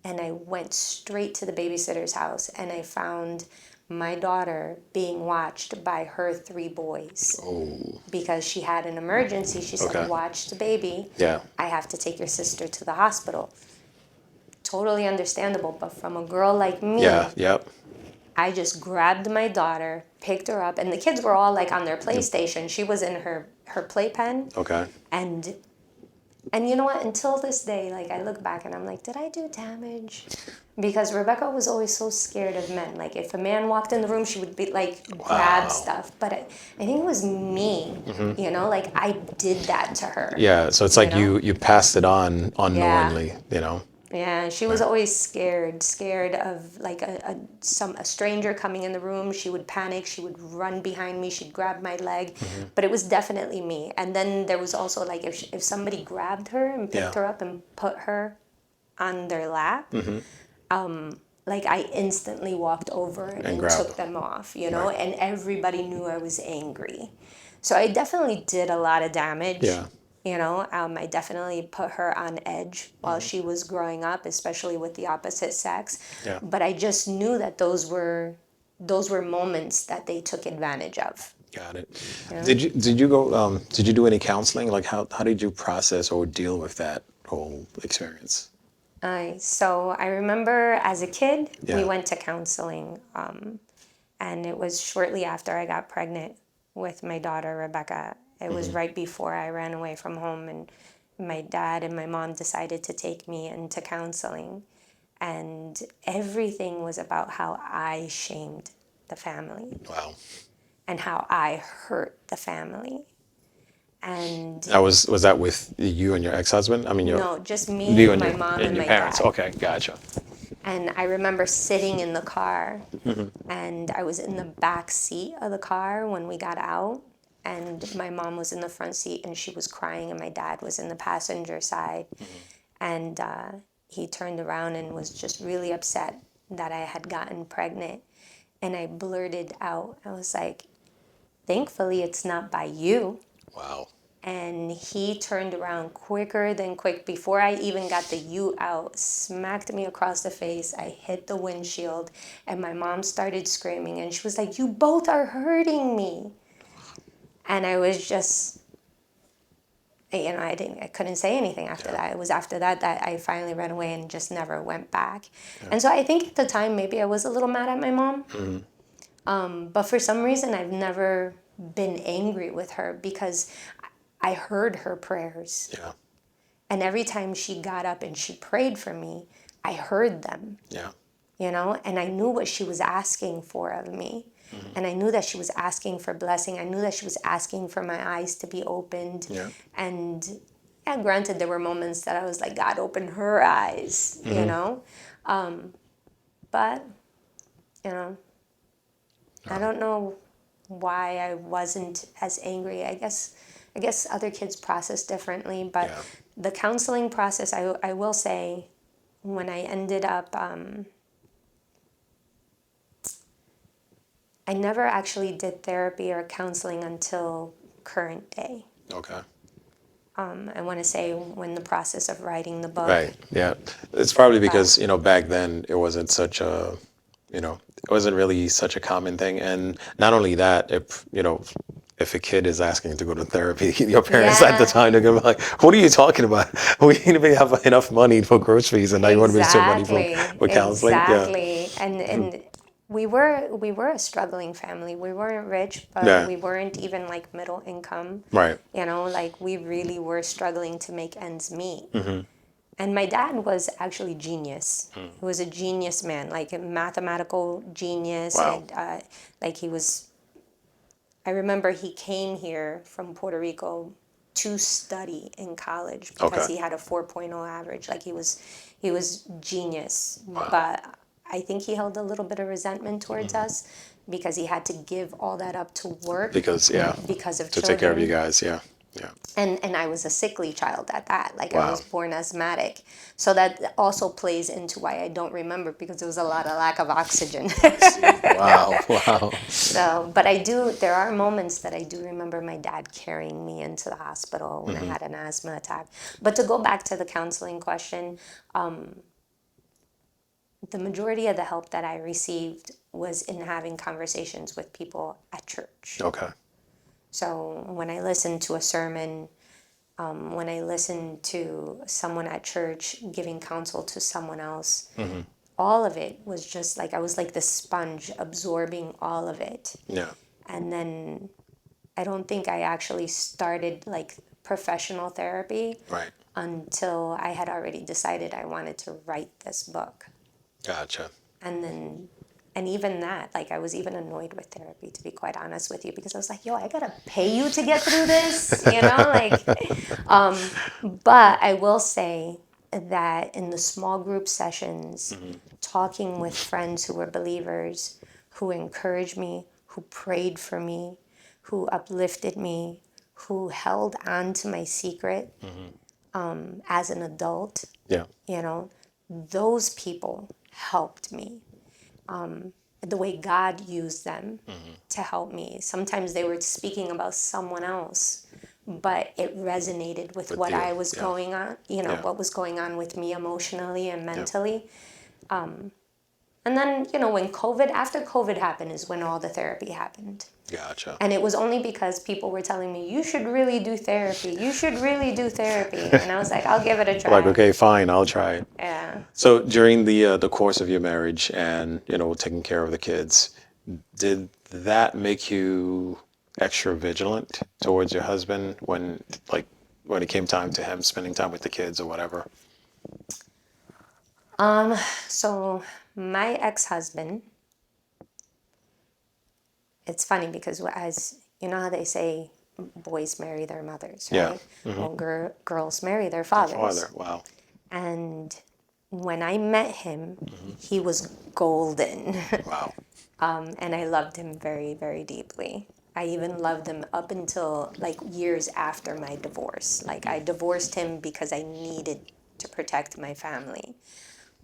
[SPEAKER 2] and I went straight to the babysitter's house, and I found my daughter being watched by her 3 boys.
[SPEAKER 1] Oh.
[SPEAKER 2] Because she had an emergency. She said, watch the baby.
[SPEAKER 1] Yeah.
[SPEAKER 2] I have to take your sister to the hospital. totally understandable. But from a girl like me,
[SPEAKER 1] Yeah. Yep.
[SPEAKER 2] I just grabbed my daughter, picked her up, and the kids were all like on their PlayStation. She was in her playpen.
[SPEAKER 1] Okay.
[SPEAKER 2] And you know what? Until this day, like I look back and I'm like, did I do damage? Because Rebecca was always so scared of men. Like if a man walked in the room, she would be like grab stuff. But I think it was me. You know, like I did that to her.
[SPEAKER 1] Yeah. So it's
[SPEAKER 2] You
[SPEAKER 1] like
[SPEAKER 2] know?
[SPEAKER 1] you passed it on
[SPEAKER 2] Yeah.
[SPEAKER 1] unknowingly. You know.
[SPEAKER 2] Yeah, she was always scared of like a stranger coming in the room. She would panic. She would run behind me. She'd grab my leg, but it was definitely me. And then there was also like if somebody grabbed her and picked
[SPEAKER 1] Yeah.
[SPEAKER 2] her up and put her on their lap, like I instantly walked over and
[SPEAKER 1] grab.
[SPEAKER 2] took them off, you know,
[SPEAKER 1] Right.
[SPEAKER 2] and everybody knew I was angry. So I definitely did a lot of damage.
[SPEAKER 1] Yeah.
[SPEAKER 2] You know, I definitely put her on edge while she was growing up, especially with the opposite sex.
[SPEAKER 1] Yeah.
[SPEAKER 2] But I just knew that those were moments that they took advantage of.
[SPEAKER 1] Got it.
[SPEAKER 2] Yeah.
[SPEAKER 1] Did you go did you do any counseling? Like how did you process or deal with that whole experience?
[SPEAKER 2] So I remember as a kid, we
[SPEAKER 1] Yeah.
[SPEAKER 2] went to counseling, and it was shortly after I got pregnant with my daughter Rebecca. It was right before I ran away from home, and my dad and my mom decided to take me into counseling, and everything was about how I shamed the family
[SPEAKER 1] Wow.
[SPEAKER 2] and how I hurt the family. And
[SPEAKER 1] That was that with you and your ex-husband? I mean,
[SPEAKER 2] no, just me,
[SPEAKER 1] you and
[SPEAKER 2] my
[SPEAKER 1] your,
[SPEAKER 2] mom,
[SPEAKER 1] and
[SPEAKER 2] and
[SPEAKER 1] your
[SPEAKER 2] my
[SPEAKER 1] parents.
[SPEAKER 2] dad.
[SPEAKER 1] Okay, gotcha.
[SPEAKER 2] And I remember sitting in the car, and I was in the back seat of the car when we got out, and my mom was in the front seat, and she was crying, and my dad was in the passenger side. And he turned around and was just really upset that I had gotten pregnant. And I blurted out, I was like, thankfully it's not by you.
[SPEAKER 1] Wow.
[SPEAKER 2] And he turned around quicker than quick. Before I even got the "you" out, smacked me across the face. I hit the windshield, and my mom started screaming, and she was like, "You both are hurting me." And I was just, you know, I couldn't say anything after that. It was after that that I finally ran away and just never went back. And so I think at the time maybe I was a little mad at my mom. But for some reason I've never been angry with her because I heard her prayers.
[SPEAKER 1] Yeah.
[SPEAKER 2] And every time she got up and she prayed for me, I heard them,
[SPEAKER 1] Yeah.
[SPEAKER 2] you know, and I knew what she was asking for of me. And I knew that she was asking for blessing. I knew that she was asking for my eyes to be opened.
[SPEAKER 1] Yeah.
[SPEAKER 2] And yeah, granted, there were moments that I was like, God, open her eyes, you know? But, you know, I don't know why I wasn't as angry. I guess other kids process differently, but
[SPEAKER 1] Yeah.
[SPEAKER 2] the counseling process, I will say, when I ended up, I never actually did therapy or counseling until current day.
[SPEAKER 1] Okay.
[SPEAKER 2] I want to say when the process of writing the book.
[SPEAKER 1] Right. Yeah. It's probably because, back then it wasn't such a, it wasn't really such a common thing. And not only that, if a kid is asking to go to therapy, your parents at the
[SPEAKER 2] Yeah.
[SPEAKER 1] time, they're going to be like, what are you talking about? We didn't even have enough money for groceries and now you want to be spending money for counseling? Yeah.
[SPEAKER 2] Exactly. And we were a struggling family. We weren't rich, but
[SPEAKER 1] Yeah.
[SPEAKER 2] we weren't even like middle income.
[SPEAKER 1] Right.
[SPEAKER 2] You know, like we really were struggling to make ends meet. And my dad was actually genius. He was a genius man, like a mathematical genius.
[SPEAKER 1] Wow.
[SPEAKER 2] And like he was, I remember he came here from Puerto Rico to study in college because
[SPEAKER 1] Okay.
[SPEAKER 2] he had a 4.0 average. Like he was genius.
[SPEAKER 1] Wow.
[SPEAKER 2] But I think he held a little bit of resentment towards us because he had to give all that up to work
[SPEAKER 1] Because
[SPEAKER 2] because of
[SPEAKER 1] to
[SPEAKER 2] children.
[SPEAKER 1] take care of you guys. Yeah. Yeah.
[SPEAKER 2] And I was a sickly child at that. Like I
[SPEAKER 1] Wow.
[SPEAKER 2] was born asthmatic. So that also plays into why I don't remember because there was a lot of lack of oxygen.
[SPEAKER 1] Wow. Wow.
[SPEAKER 2] So, but there are moments that I do remember my dad carrying me into the hospital when I had an asthma attack. But to go back to the counseling question, the majority of the help that I received was in having conversations with people at church.
[SPEAKER 1] Okay.
[SPEAKER 2] So when I listened to a sermon, when I listened to someone at church giving counsel to someone else, all of it was just like I was like the sponge absorbing all of it.
[SPEAKER 1] Yeah.
[SPEAKER 2] And then I don't think I actually started like professional therapy
[SPEAKER 1] Right.
[SPEAKER 2] until I had already decided I wanted to write this book.
[SPEAKER 1] Gotcha.
[SPEAKER 2] And then, and even that, like I was even annoyed with therapy, to be quite honest with you, because I was like, yo, I gotta pay you to get through this, you know, like, but I will say that in the small group sessions, talking with friends who were believers, who encouraged me, who prayed for me, who uplifted me, who held on to my secret as an adult,
[SPEAKER 1] Yeah.
[SPEAKER 2] you know, those people helped me. The way God used them to help me. Sometimes they were speaking about someone else, but it resonated with what
[SPEAKER 1] you.
[SPEAKER 2] I was
[SPEAKER 1] Yeah.
[SPEAKER 2] going on, you know,
[SPEAKER 1] Yeah.
[SPEAKER 2] what was going on with me emotionally and mentally.
[SPEAKER 1] Yeah.
[SPEAKER 2] And then, you know, after COVID happened is when all the therapy happened.
[SPEAKER 1] Gotcha.
[SPEAKER 2] And it was only because people were telling me, you should really do therapy. You should really do therapy. And I was like, I'll give it a try.
[SPEAKER 1] Like, okay, fine, I'll try it.
[SPEAKER 2] Yeah.
[SPEAKER 1] So during the course of your marriage and, you know, taking care of the kids, did that make you extra vigilant towards your husband when it came time to him spending time with the kids or whatever?
[SPEAKER 2] So my ex-husband, it's funny because as you know how they say boys marry their mothers,
[SPEAKER 1] Yeah.
[SPEAKER 2] right? Well, girls marry their
[SPEAKER 1] Your
[SPEAKER 2] fathers.
[SPEAKER 1] father. Wow.
[SPEAKER 2] And when I met him, he was golden.
[SPEAKER 1] Wow.
[SPEAKER 2] And I loved him very, very deeply. I even loved him up until like years after my divorce. Like I divorced him because I needed to protect my family.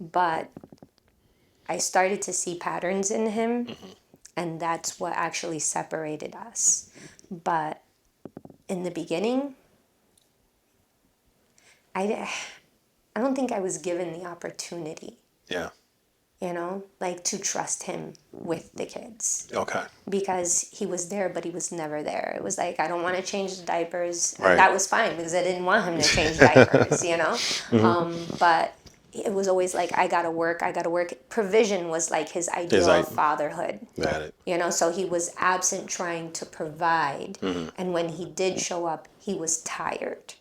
[SPEAKER 2] But I started to see patterns in him, and that's what actually separated us. But in the beginning, I don't think I was given the opportunity,
[SPEAKER 1] Yeah.
[SPEAKER 2] you know, like to trust him with the kids.
[SPEAKER 1] Okay.
[SPEAKER 2] Because he was there, but he was never there. It was like, I don't want to change the diapers. And
[SPEAKER 1] Right.
[SPEAKER 2] that was fine because I didn't want him to change diapers, you know? But it was always like, I got to work, I got to work. Provision was like his ideal of fatherhood.
[SPEAKER 1] Got it.
[SPEAKER 2] You know, so he was absent trying to provide. And when he did show up, he was tired.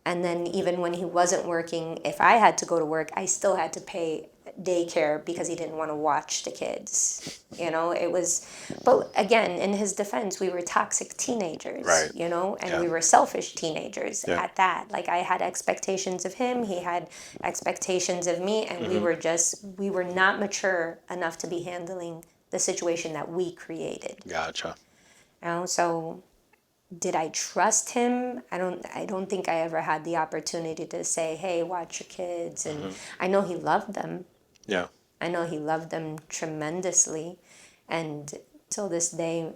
[SPEAKER 2] And then even when he wasn't working, if I had to go to work, I still had to pay daycare because he didn't want to watch the kids. You know, it was, but again, in his defense, we were toxic teenagers,
[SPEAKER 1] Right.
[SPEAKER 2] you know, and
[SPEAKER 1] Yeah.
[SPEAKER 2] we were selfish teenagers
[SPEAKER 1] Yeah.
[SPEAKER 2] at that. Like I had expectations of him, he had expectations of me, and we were not mature enough to be handling the situation that we created.
[SPEAKER 1] Gotcha.
[SPEAKER 2] You know, so did I trust him? I don't think I ever had the opportunity to say, "Hey, watch your kids." And I know he loved them.
[SPEAKER 1] Yeah.
[SPEAKER 2] I know he loved them tremendously. And till this day,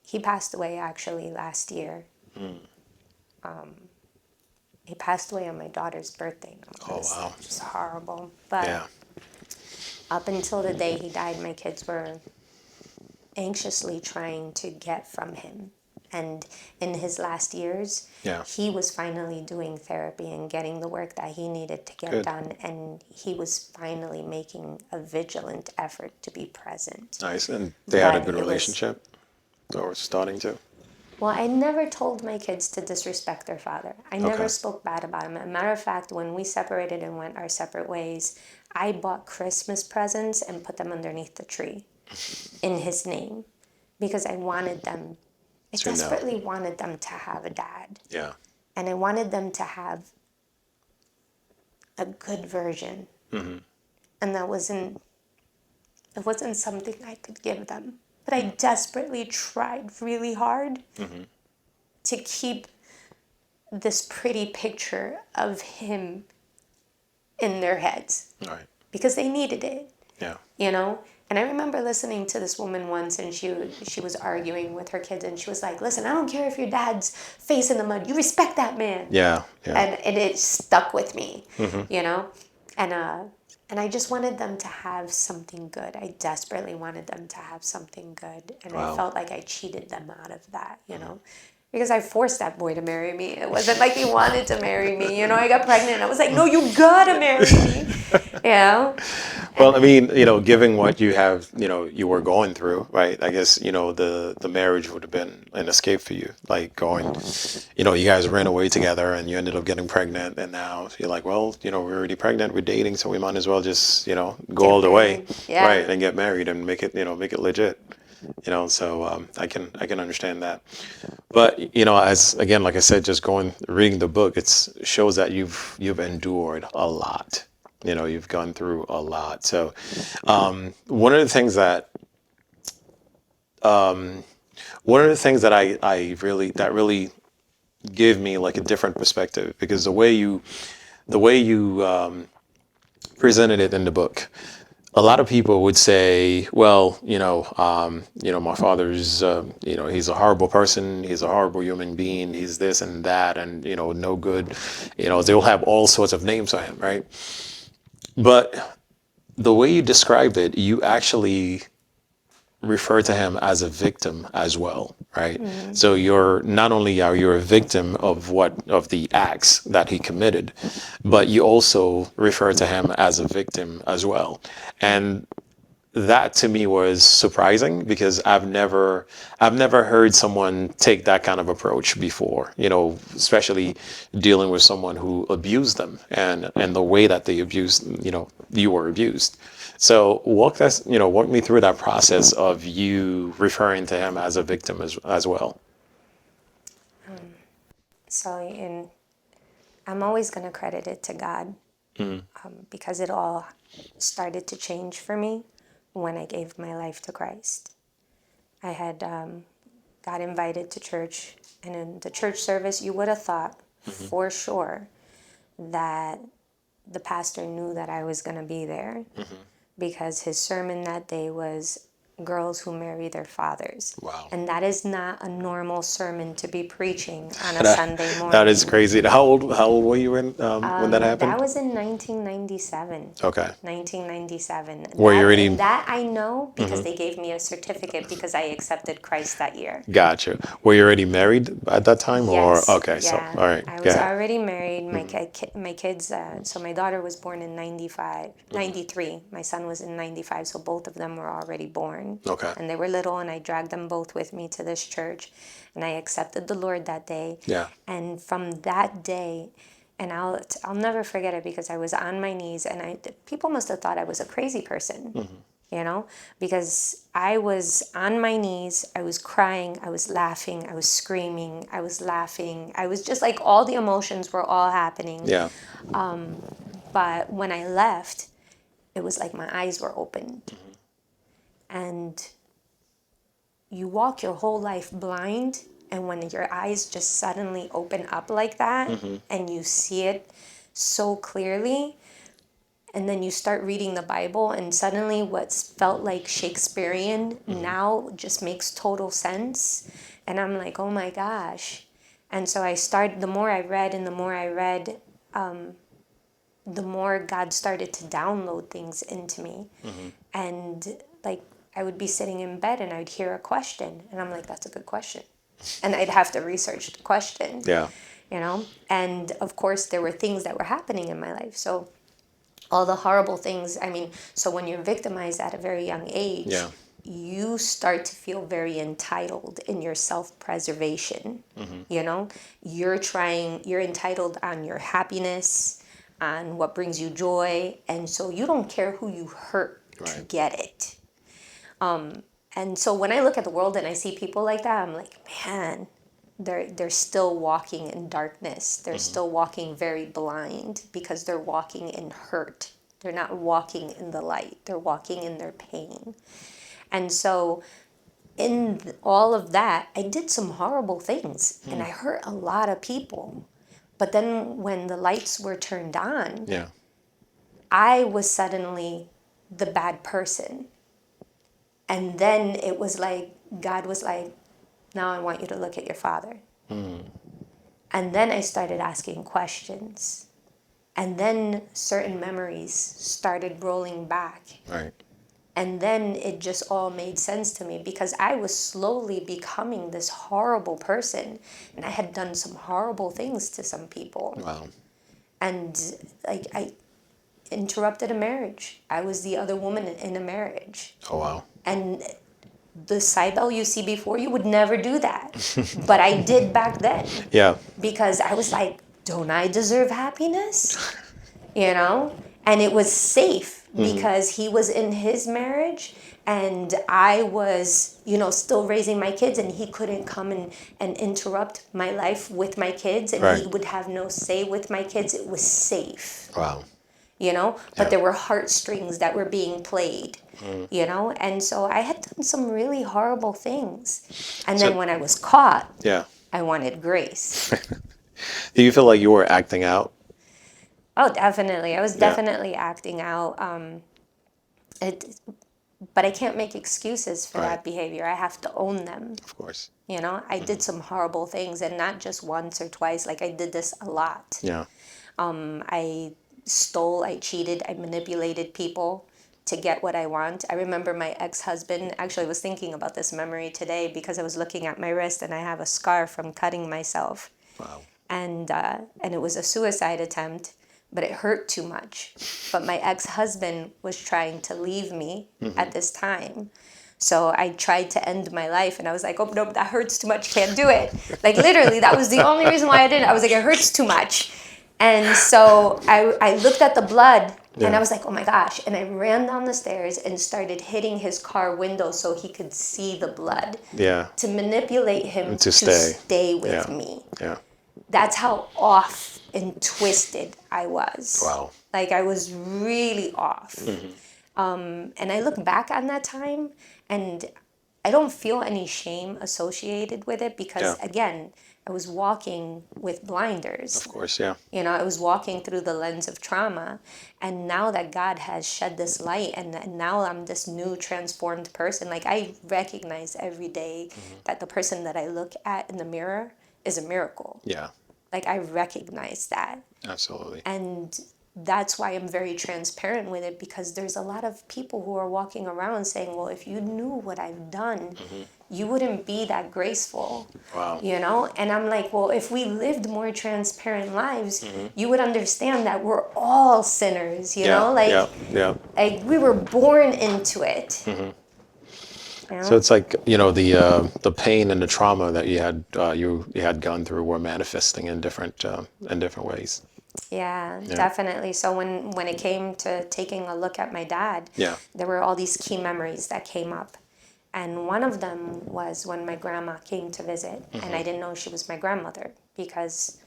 [SPEAKER 2] he passed away actually last year. He passed away on my daughter's birthday.
[SPEAKER 1] Oh, wow.
[SPEAKER 2] It was horrible. But
[SPEAKER 1] Yeah.
[SPEAKER 2] up until the day he died, my kids were anxiously trying to get from him. And in his last years,
[SPEAKER 1] Yeah.
[SPEAKER 2] he was finally doing therapy and getting the work that he needed to get
[SPEAKER 1] Good.
[SPEAKER 2] done. And he was finally making a vigilant effort to be present.
[SPEAKER 1] Nice. And they had a
[SPEAKER 2] But
[SPEAKER 1] good
[SPEAKER 2] it was-
[SPEAKER 1] relationship? Or starting to?
[SPEAKER 2] Well, I never told my kids to disrespect their father. I never
[SPEAKER 1] Okay.
[SPEAKER 2] spoke bad about him. As a matter of fact, when we separated and went our separate ways, I bought Christmas presents and put them underneath the tree in his name because I wanted them, I
[SPEAKER 1] To know.
[SPEAKER 2] desperately wanted them to have a dad.
[SPEAKER 1] Yeah.
[SPEAKER 2] And I wanted them to have a good version. And it wasn't something I could give them. But I desperately tried really hard to keep this pretty picture of him in their heads
[SPEAKER 1] All right.
[SPEAKER 2] because they needed it,
[SPEAKER 1] Yeah.
[SPEAKER 2] you know? And I remember listening to this woman once, and she was arguing with her kids, and she was like, listen, I don't care if your dad's face in the mud. You respect that man.
[SPEAKER 1] Yeah. Yeah.
[SPEAKER 2] And it stuck with me, you know? And I just wanted them to have something good. I desperately wanted them to have something good. And
[SPEAKER 1] Wow.
[SPEAKER 2] I felt like I cheated them out of that, you know? because I forced that boy to marry me. It wasn't like he wanted to marry me. You know, I got pregnant. I was like, no, you gotta marry me. You know?
[SPEAKER 1] Well, I mean, given what you have, you were going through, right? I guess, the marriage would have been an escape for you. Like going, you guys ran away together and you ended up getting pregnant, and now you're like, well, we're already pregnant, we're dating, so we might as well just, go
[SPEAKER 2] Get
[SPEAKER 1] all the way,
[SPEAKER 2] married. Yeah.
[SPEAKER 1] right, and get married and make it legit. So I can understand that. But as again, like I said, just reading the book, it shows that you've endured a lot. You've gone through a lot. So one of the things that I really gave me like a different perspective, because the way you presented it in the book, a lot of people would say, well, my father's, he's a horrible person. He's a horrible human being. He's this and that, and, no good. They'll have all sorts of names for him, right? But the way you described it, you actually refer to him as a victim as well, right? So you're not only are you a victim of the acts that he committed, but you also refer to him as a victim as well. And that to me was surprising, because I've never heard someone take that kind of approach before, especially dealing with someone who abused them, and the way that they abused, you were abused. So walk me through that process of you referring to him as a victim as well.
[SPEAKER 2] So I'm always going to credit it to God, because it all started to change for me when I gave my life to Christ. I had got invited to church, and in the church service, you would have thought for sure that the pastor knew that I was going to be there, because his sermon that day was girls who marry their fathers.
[SPEAKER 1] Wow.
[SPEAKER 2] And that is not a normal sermon to be preaching on a
[SPEAKER 1] That,
[SPEAKER 2] Sunday morning.
[SPEAKER 1] that is crazy. How old were you when that happened?
[SPEAKER 2] That was in 1997.
[SPEAKER 1] Okay.
[SPEAKER 2] 1997.
[SPEAKER 1] Were you already?
[SPEAKER 2] And that I know because they gave me a certificate because I accepted Christ that year.
[SPEAKER 1] Gotcha. Were you already married at that time,
[SPEAKER 2] Yes.
[SPEAKER 1] or okay? So
[SPEAKER 2] Yeah.
[SPEAKER 1] all right.
[SPEAKER 2] I
[SPEAKER 1] Go
[SPEAKER 2] was
[SPEAKER 1] ahead.
[SPEAKER 2] already married. My kids. So my daughter was born in 93. My son was in 95. So both of them were already born.
[SPEAKER 1] Okay.
[SPEAKER 2] And they were little, and I dragged them both with me to this church, and I accepted the Lord that day.
[SPEAKER 1] Yeah.
[SPEAKER 2] And from that day, and I'll never forget it, because I was on my knees, and people must have thought I was a crazy person. Because I was on my knees, I was crying, I was laughing, I was screaming, I was laughing. I was just like, all the emotions were all happening.
[SPEAKER 1] Yeah.
[SPEAKER 2] But when I left, it was like my eyes were opened. And you walk your whole life blind, and when your eyes just suddenly open up like that, and you see it so clearly, and then you start reading the Bible, and suddenly what felt like Shakespearean now just makes total sense. And I'm like, oh my gosh. And so the more I read, and the more I read, the more God started to download things into me. And like, I would be sitting in bed and I'd hear a question, and I'm like, that's a good question. And I'd have to research the question.
[SPEAKER 1] Yeah.
[SPEAKER 2] And of course, there were things that were happening in my life. So all the horrible things, so when you're victimized at a very young age,
[SPEAKER 1] Yeah.
[SPEAKER 2] you start to feel very entitled in your self-preservation. You're entitled on your happiness, on what brings you joy, and so you don't care who you hurt to
[SPEAKER 1] Right.
[SPEAKER 2] get it. And so when I look at the world and I see people like that, I'm like, man, they're still walking in darkness. They're still walking very blind, because they're walking in hurt. They're not walking in the light. They're walking in their pain. And so in all of that, I did some horrible things, and I hurt a lot of people. But then when the lights were turned on,
[SPEAKER 1] Yeah.
[SPEAKER 2] I was suddenly the bad person. And then it was like, God was like, now I want you to look at your father. And then I started asking questions. And then certain memories started rolling back.
[SPEAKER 1] Right.
[SPEAKER 2] And then it just all made sense to me because I was slowly becoming this horrible person. And I had done some horrible things to some people.
[SPEAKER 1] Wow.
[SPEAKER 2] And like I interrupted a marriage. I was the other woman in a marriage.
[SPEAKER 1] Oh, wow.
[SPEAKER 2] And the Cybele you see before you would never do that. But I did back then.
[SPEAKER 1] Yeah.
[SPEAKER 2] Because I was like, don't I deserve happiness? You know? And it was safe because he was in his marriage and I was, still raising my kids, and he couldn't come and interrupt my life with my kids, and he would have no say with my kids. It was safe.
[SPEAKER 1] Wow.
[SPEAKER 2] But there were heartstrings that were being played, and so I had done some really horrible things. And then when I was caught, I wanted grace.
[SPEAKER 1] Do you feel like you were acting out?
[SPEAKER 2] Oh, definitely. I was definitely acting out. But I can't make excuses for that behavior. I have to own them.
[SPEAKER 1] Of course.
[SPEAKER 2] I did some horrible things, and not just once or twice. Like, I did this a lot.
[SPEAKER 1] Yeah.
[SPEAKER 2] I stole, I cheated, I manipulated people to get what I want. I remember my ex-husband, actually I was thinking about this memory today because I was looking at my wrist and I have a scar from cutting myself.
[SPEAKER 1] Wow.
[SPEAKER 2] And it was a suicide attempt, but it hurt too much. But my ex-husband was trying to leave me at this time. So I tried to end my life, and I was like, oh, no, that hurts too much, can't do it. Like, literally, that was the only reason why I didn't. I was like, it hurts too much. And so I looked at the blood, and I was like, oh my gosh. And I ran down the stairs and started hitting his car window so he could see the blood.
[SPEAKER 1] Yeah.
[SPEAKER 2] To manipulate him to
[SPEAKER 1] stay
[SPEAKER 2] with me.
[SPEAKER 1] Yeah.
[SPEAKER 2] That's how off and twisted I was.
[SPEAKER 1] Wow.
[SPEAKER 2] Like, I was really off. And I look back on that time, and I don't feel any shame associated with it because, again, I was walking with blinders.
[SPEAKER 1] Of course, yeah.
[SPEAKER 2] I was walking through the lens of trauma. And now that God has shed this light, and now I'm this new transformed person, like, I recognize every day that the person that I look at in the mirror is a miracle.
[SPEAKER 1] Yeah.
[SPEAKER 2] Like, I recognize that.
[SPEAKER 1] Absolutely.
[SPEAKER 2] And that's why I'm very transparent with it, because there's a lot of people who are walking around saying, well, if you knew what I've done, you wouldn't be that graceful.
[SPEAKER 1] Wow.
[SPEAKER 2] And I'm like, well, if we lived more transparent lives, you would understand that we're all sinners, like we were born into it.
[SPEAKER 1] So it's like, the pain and the trauma that you had gone through were manifesting in different ways.
[SPEAKER 2] Yeah, definitely. So when it came to taking a look at my dad, there were all these key memories that came up. And one of them was when my grandma came to visit, and I didn't know she was my grandmother because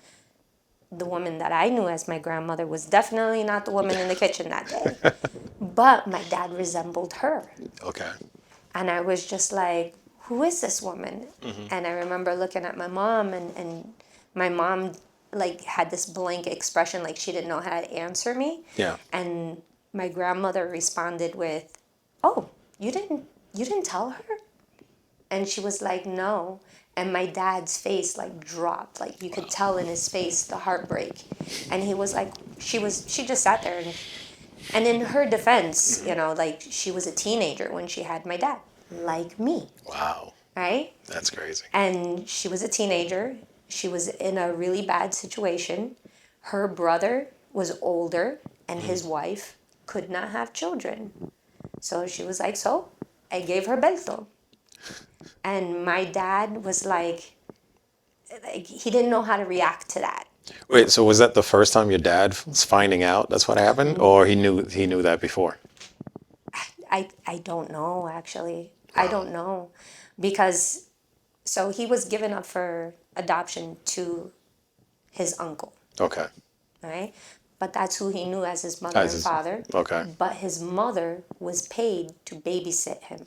[SPEAKER 2] the woman that I knew as my grandmother was definitely not the woman in the kitchen that day. But my dad resembled her.
[SPEAKER 1] Okay.
[SPEAKER 2] And I was just like, who is this woman? And I remember looking at my mom, and my mom like had this blank expression, like she didn't know how to answer me.
[SPEAKER 1] Yeah.
[SPEAKER 2] And my grandmother responded with, oh, you didn't tell her? And she was like, no. And my dad's face like dropped, like you could tell in his face the heartbreak. And he was like, she just sat there, and in her defense, like she was a teenager when she had my dad, like me.
[SPEAKER 1] Wow.
[SPEAKER 2] Right?
[SPEAKER 1] That's crazy.
[SPEAKER 2] And she was a teenager. She was in a really bad situation. Her brother was older, and his wife could not have children. So she was like, so I gave her Belto. And my dad was like he didn't know how to react to that.
[SPEAKER 1] Wait, so was that the first time your dad was finding out that's what happened, or he knew that before?
[SPEAKER 2] I don't know, actually. I don't know. Because, so he was given up for adoption to his uncle.
[SPEAKER 1] Okay.
[SPEAKER 2] Right? But that's who he knew as his mother and father.
[SPEAKER 1] Okay.
[SPEAKER 2] But his mother was paid to babysit him.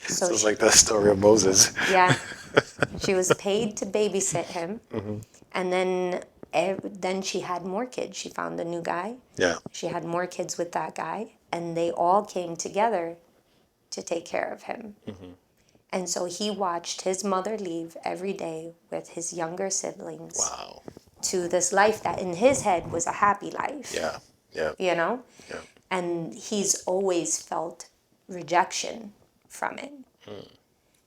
[SPEAKER 1] So it's like the story of Moses.
[SPEAKER 2] Yeah. She was paid to babysit him. And then she had more kids. She found a new guy.
[SPEAKER 1] Yeah.
[SPEAKER 2] She had more kids with that guy. And they all came together to take care of him. And so he watched his mother leave every day with his younger siblings.
[SPEAKER 1] Wow.
[SPEAKER 2] To this life that in his head was a happy life.
[SPEAKER 1] Yeah. Yeah.
[SPEAKER 2] Yeah. And he's always felt rejection from it.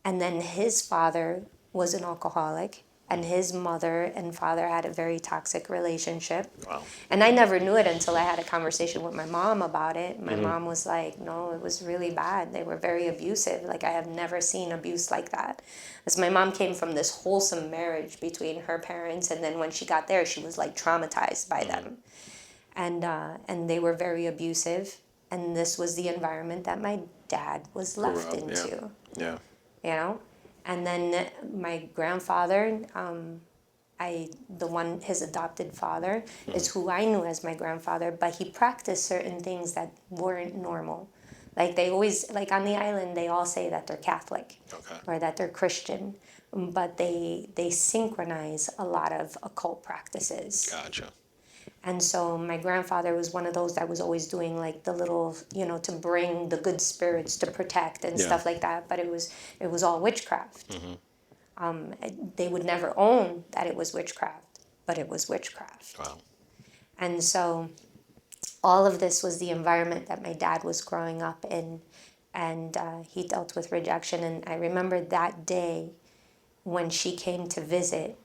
[SPEAKER 2] And then his father was an alcoholic, and his mother and father had a very toxic relationship.
[SPEAKER 1] Wow.
[SPEAKER 2] And I never knew it until I had a conversation with my mom about it. My mom was like, no, it was really bad. They were very abusive. Like, I have never seen abuse like that. Because my mom came from this wholesome marriage between her parents, and then when she got there, she was like traumatized by them. And they were very abusive. And this was the environment that my dad was left into.
[SPEAKER 1] Yeah.
[SPEAKER 2] You know? And then my grandfather, his adopted father, is who I knew as my grandfather, but he practiced certain things that weren't normal. Like, they always, like on the island, they all say that they're Catholic or that they're Christian, but they synchronize a lot of occult practices.
[SPEAKER 1] Gotcha.
[SPEAKER 2] And so my grandfather was one of those that was always doing like the little, to bring the good spirits to protect and stuff like that. But it was all witchcraft. They would never own that it was witchcraft, but it was witchcraft.
[SPEAKER 1] Wow.
[SPEAKER 2] And so all of this was the environment that my dad was growing up in. And he dealt with rejection. And I remember that day when she came to visit,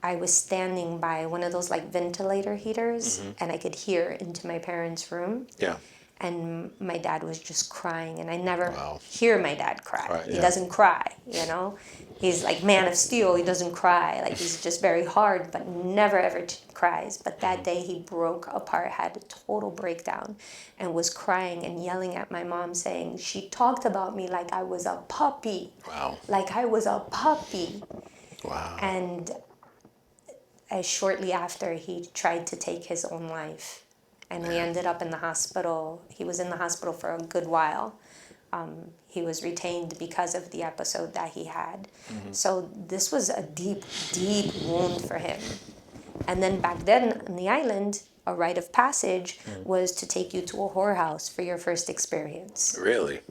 [SPEAKER 2] I was standing by one of those like ventilator heaters, and I could hear into my parents' room.
[SPEAKER 1] Yeah.
[SPEAKER 2] And my dad was just crying, and I never hear my dad cry.
[SPEAKER 1] Right,
[SPEAKER 2] He doesn't cry, He's like man of steel. He doesn't cry. Like, he's just very hard, but never ever cries. But that day he broke apart, had a total breakdown, and was crying and yelling at my mom, saying, "She talked about me like I was a puppy.
[SPEAKER 1] Wow.
[SPEAKER 2] Like I was a puppy."
[SPEAKER 1] Wow.
[SPEAKER 2] And shortly after, he tried to take his own life, and we ended up in the hospital. He was in the hospital for a good while. He was retained because of the episode that he had. So this was a deep, deep wound for him. And then back then on the island, a rite of passage was to take you to a whorehouse for your first experience.
[SPEAKER 1] Really?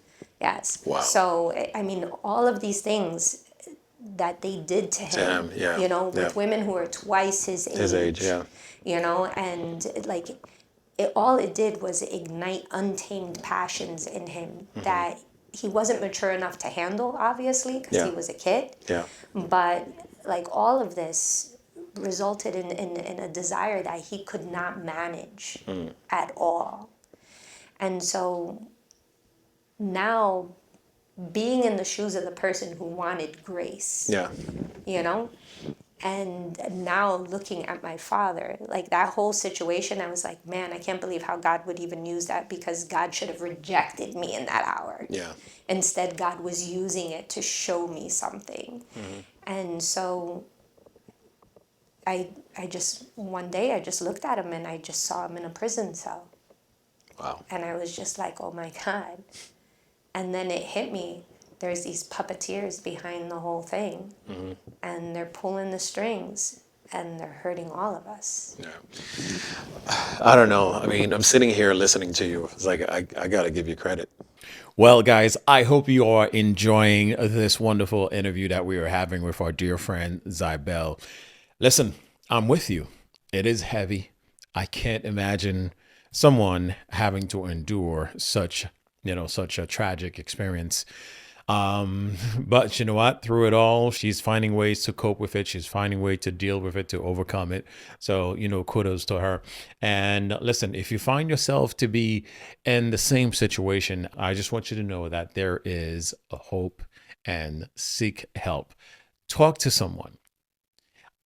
[SPEAKER 2] Yes.
[SPEAKER 1] Wow.
[SPEAKER 2] So, I mean, all of these things that they did to him, with women who are twice his age.
[SPEAKER 1] His age, yeah.
[SPEAKER 2] And like, all it did was ignite untamed passions in him that he wasn't mature enough to handle, obviously, because he was a kid.
[SPEAKER 1] Yeah.
[SPEAKER 2] But like, all of this resulted in a desire that he could not manage at all. And so now, being in the shoes of the person who wanted grace, and now looking at my father, like that whole situation, I was like, man, I can't believe how God would even use that, because God should have rejected me in that hour.
[SPEAKER 1] Yeah.
[SPEAKER 2] Instead, God was using it to show me something. And so one day I just looked at him and I just saw him in a prison cell.
[SPEAKER 1] Wow.
[SPEAKER 2] And I was just like, oh my God. And then it hit me. There's these puppeteers behind the whole thing. And they're pulling the strings, and they're hurting all of us.
[SPEAKER 1] Yeah. I don't know. I mean, I'm sitting here listening to you. It's like, I got to give you credit.
[SPEAKER 3] Well, guys, I hope you are enjoying this wonderful interview that we are having with our dear friend Zybel. Listen, I'm with you. It is heavy. I can't imagine someone having to endure such a tragic experience. But you know what? Through it all, she's finding ways to cope with it. She's finding ways to deal with it, to overcome it. So, kudos to her. And listen, if you find yourself to be in the same situation, I just want you to know that there is a hope, and seek help. Talk to someone.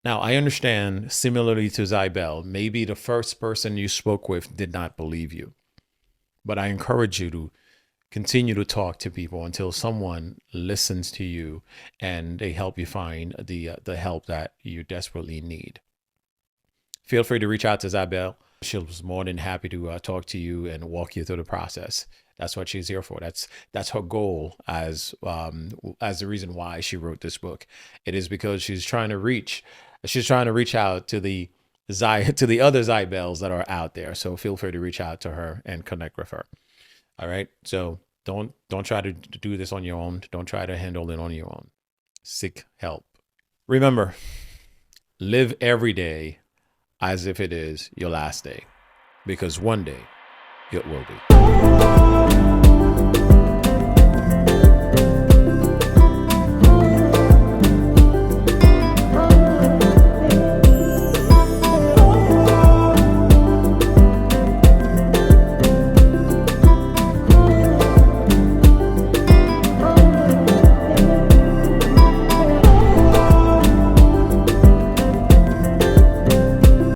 [SPEAKER 3] Now, I understand, similarly to Zybel, maybe the first person you spoke with did not believe you. But I encourage you to continue to talk to people until someone listens to you and they help you find the help that you desperately need. Feel free to reach out to Zybel. She was more than happy to talk to you and walk you through the process. That's what she's here for. That's her goal as the reason why she wrote this book. It is because she's trying to reach out to the other Zybels that are out there. So feel free to reach out to her and connect with her. All right. So don't try to do this on your own. Don't try to handle it on your own. Seek help. Remember, live every day as if it is your last day, because one day it will be.